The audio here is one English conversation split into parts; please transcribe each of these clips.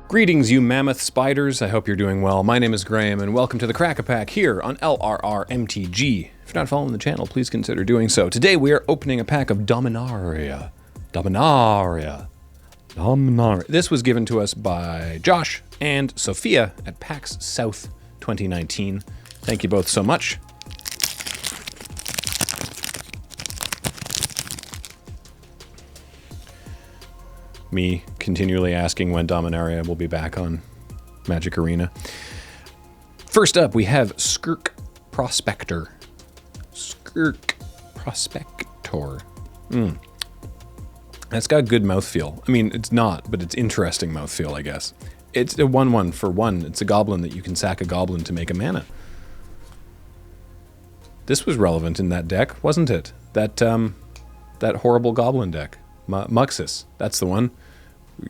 Greetings, you mammoth spiders. I hope you're doing well. My name is Graham, and welcome to the Crack-A-Pack here on LRRMTG. If you're not following the channel, please consider doing so. Today we are opening a pack of Dominaria. Dominaria. This was given to us by Josh and Sophia at PAX South 2019. Thank you both so much. Me continually asking when Dominaria will be back on Magic Arena. First up, we have Skirk Prospector. Skirk Prospector. That's got good mouthfeel. I mean, it's not, but it's interesting mouthfeel, I guess. It's a 1/1 for 1. It's a goblin that you can sack a goblin to make a mana. This was relevant in that deck, wasn't it? That horrible goblin deck. Muxus, that's the one.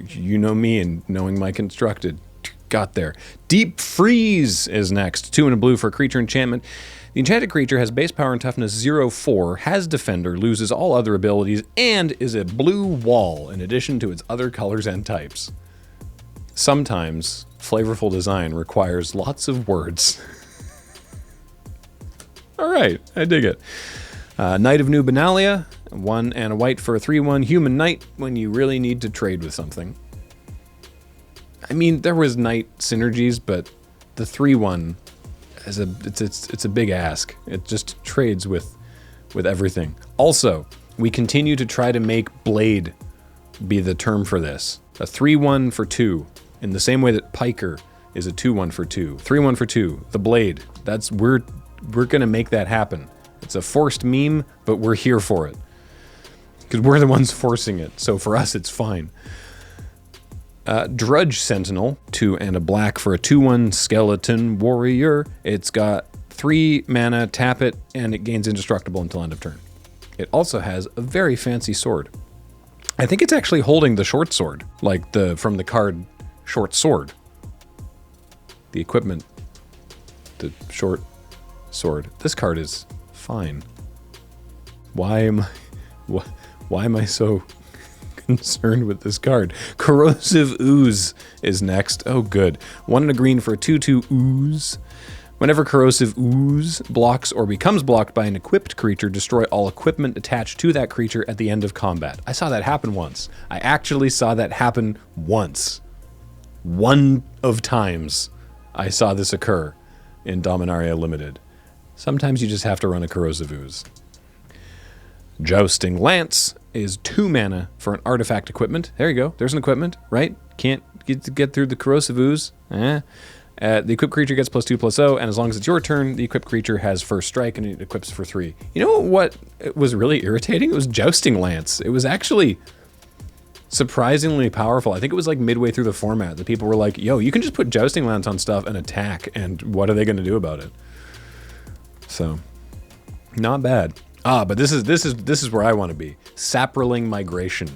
You know me and knowing my constructed. Got there. Deep Freeze is next. 2 and a blue for a creature enchantment. The enchanted creature has base power and toughness 0/4, has defender, loses all other abilities, and is a blue wall in addition to its other colors and types. Sometimes flavorful design requires lots of words. All right, I dig it. Knight of New Benalia, 1 and a white for a 3/1 human knight when you really need to trade with something. I mean, there was knight synergies, but the 3/1 is it's a big ask. It just trades with everything. Also, we continue to try to make blade be the term for this. A 3/1 for 2, in the same way that Piker is a 2/1 for 2. 3/1 for 2. The blade. We're gonna make that happen. It's a forced meme, but we're here for it. Because we're the ones forcing it, so for us it's fine. Drudge Sentinel, 2 and a black for a 2/1 skeleton warrior. It's got 3 mana, tap it, and it gains indestructible until end of turn. It also has a very fancy sword. I think it's actually holding the short sword, like from the card short sword. The equipment, the short sword. This card is fine. Why am I so concerned with this card? Corrosive Ooze is next. Oh, good. 1 and a green for a 2/2 Ooze. Whenever Corrosive Ooze blocks or becomes blocked by an equipped creature, destroy all equipment attached to that creature at the end of combat. I saw that happen once. I actually saw that happen once. One of times I saw this occur in Dominaria Limited. Sometimes you just have to run a Corrosive Ooze. Jousting Lance is 2 mana for an artifact equipment. There you go. There's an equipment, right? Can't get through the Corrosive Ooze. The equipped creature gets +2/+0, and as long as it's your turn, the equipped creature has first strike and it equips for 3. You know what was really irritating? It was Jousting Lance. It was actually surprisingly powerful. I think it was like midway through the format that people were like, yo, you can just put Jousting Lance on stuff and attack, and what are they going to do about it? So, not bad. But this is where I want to be. Saproling Migration.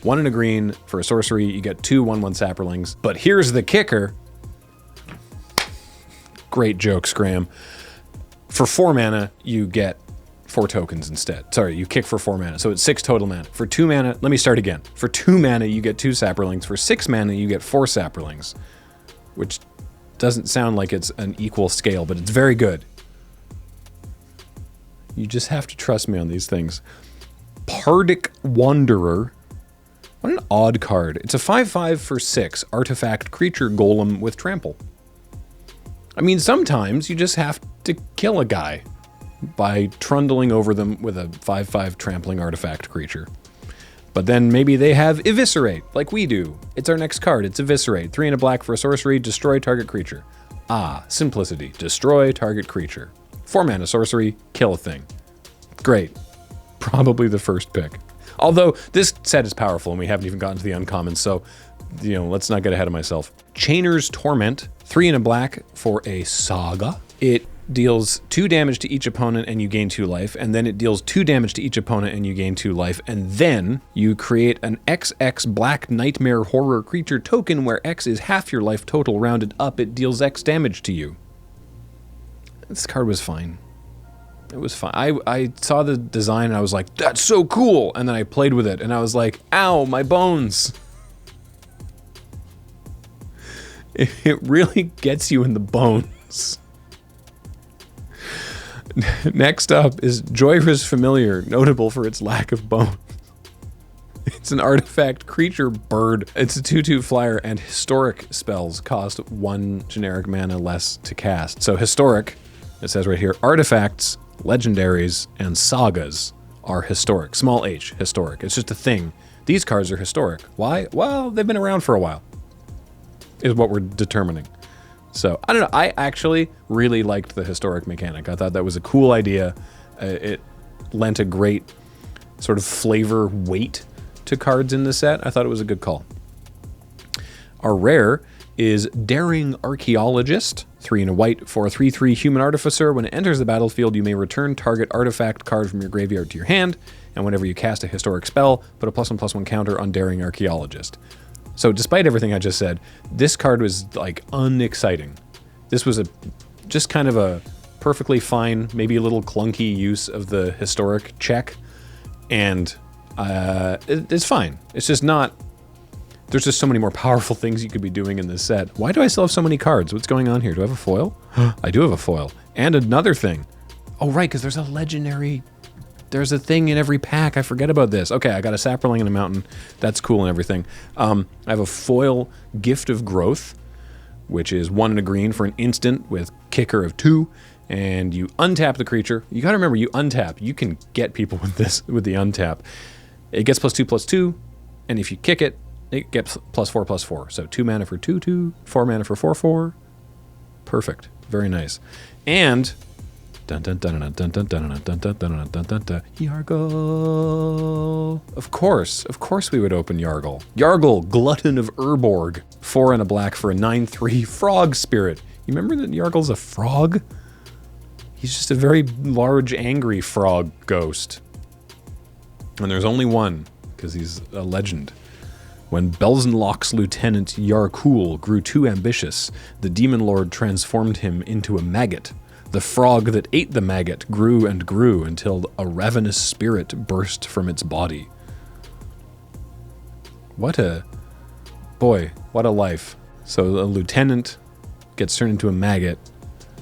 1 and a green for a sorcery. You get 2 1/1 Saprolings. But here's the kicker. Great jokes, Graham. For 4 mana, you get 4 tokens instead. Sorry, you kick for 4 mana, so it's 6 total mana. For 2 mana, let me start again. For 2 mana, you get 2 Saprolings. For 6 mana, you get 4 Saprolings. Which doesn't sound like it's an equal scale, but it's very good. You just have to trust me on these things. Pardic Wanderer. What an odd card. It's a 5/5 for 6 artifact creature golem with trample. I mean, sometimes you just have to kill a guy by trundling over them with a 5/5 trampling artifact creature. But then maybe they have Eviscerate, like we do. It's our next card. It's Eviscerate. 3 and a black for a sorcery. Destroy target creature. Ah, simplicity. Destroy target creature. 4 mana sorcery, kill a thing. Great. Probably the first pick. Although this set is powerful and we haven't even gotten to the uncommons, so let's not get ahead of myself. Chainer's Torment, 3 and a black for a saga. It deals 2 damage to each opponent and you gain 2 life, and then it deals 2 damage to each opponent and you gain 2 life, and then you create an XX Black Nightmare Horror creature token where X is half your life total rounded up. It deals X damage to you. This card was fine. It was fine. I saw the design and I was like, that's so cool! And then I played with it and I was like, ow, my bones! It really gets you in the bones. Next up is Joyra's Familiar, notable for its lack of bone. It's an artifact creature bird. It's a 2/2 flyer, and historic spells cost 1 generic mana less to cast. So historic, it says right here, artifacts, legendaries, and sagas are historic. Small h, historic. It's just a thing. These cards are historic. Why? Well, they've been around for a while, is what we're determining. So, I don't know. I actually really liked the historic mechanic. I thought that was a cool idea. It lent a great sort of flavor weight to cards in the set. I thought it was a good call. Our rare is Daring Archaeologist, 3 and a white for a 3/3 human artificer. When it enters the battlefield, you may return target artifact card from your graveyard to your hand, and whenever you cast a historic spell, put a +1/+1 counter on Daring Archaeologist. So despite everything I just said, this card was like unexciting. This was just kind of a perfectly fine, maybe a little clunky use of the historic check, and it's fine. It's just not. There's just so many more powerful things you could be doing in this set. Why do I still have so many cards? What's going on here? Do I have a foil? I do have a foil. And another thing. Oh, right, because there's a legendary. There's a thing in every pack. I forget about this. Okay, I got a Saproling and a Mountain. That's cool and everything. I have a foil Gift of Growth, which is 1 and a green for an instant with kicker of 2. And you untap the creature. You gotta remember, you untap. You can get people with this, with the untap. It gets +2/+2, and if you kick it, it gets +4/+4. So 2 mana for 2/2, 4 mana for 4/4. Perfect. Very nice. And Yargle. Of course we would open Yargle. Yargle, Glutton of Urborg, 4 and a black for a 9/3 frog spirit. You remember that Yargle's a frog? He's just a very large, angry frog ghost. And there's only one, because he's a legend. When Belzenlock's lieutenant Yarkul grew too ambitious, the demon lord transformed him into a maggot. The frog that ate the maggot grew and grew until a ravenous spirit burst from its body. What a life. So a lieutenant gets turned into a maggot,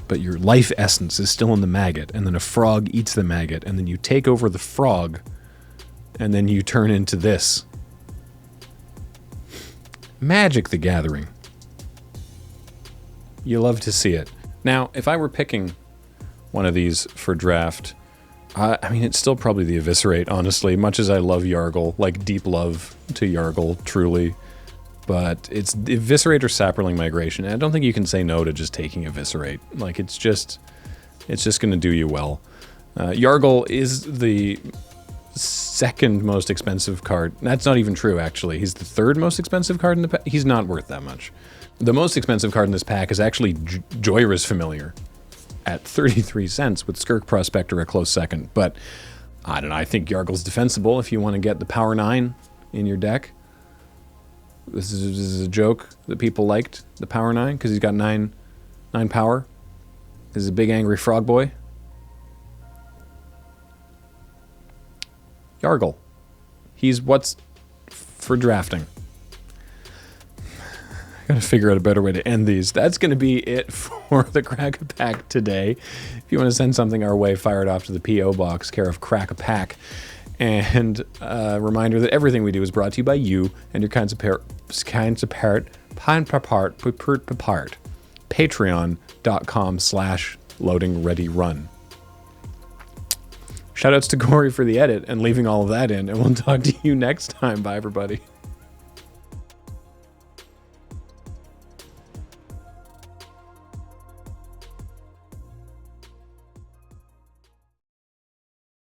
but your life essence is still in the maggot, and then a frog eats the maggot, and then you take over the frog, and then you turn into this. Magic the Gathering. You love to see it. Now, if I were picking one of these for draft, I mean, it's still probably the Eviscerate, honestly, much as I love Yargle, like deep love to Yargle, truly. But it's Eviscerate or Saproling Migration, and I don't think you can say no to just taking Eviscerate. Like, it's just going to do you well. Yargle is the second most expensive card. That's not even true, actually. He's the third most expensive card in the pack. He's not worth that much. The most expensive card in this pack is actually Joyra's Familiar at 33 cents, with Skirk Prospector a close second. But I don't know, I think Yargle's defensible if you want to get the Power 9 in your deck. This is a joke that people liked, the Power 9, because he's got 9 power. He's a big angry frog boy. Yargle. He's what's for drafting. I gotta figure out a better way to end these. That's gonna be it for the Crack-a-Pack today. If you want to send something our way, fire it off to the P.O. Box, care of Crack-a-Pack. And a reminder that everything we do is brought to you by you and your kinds of part. Patreon.com/loadingreadyrun. Shoutouts to Corey for the edit and leaving all of that in, and we'll talk to you next time. Bye, everybody.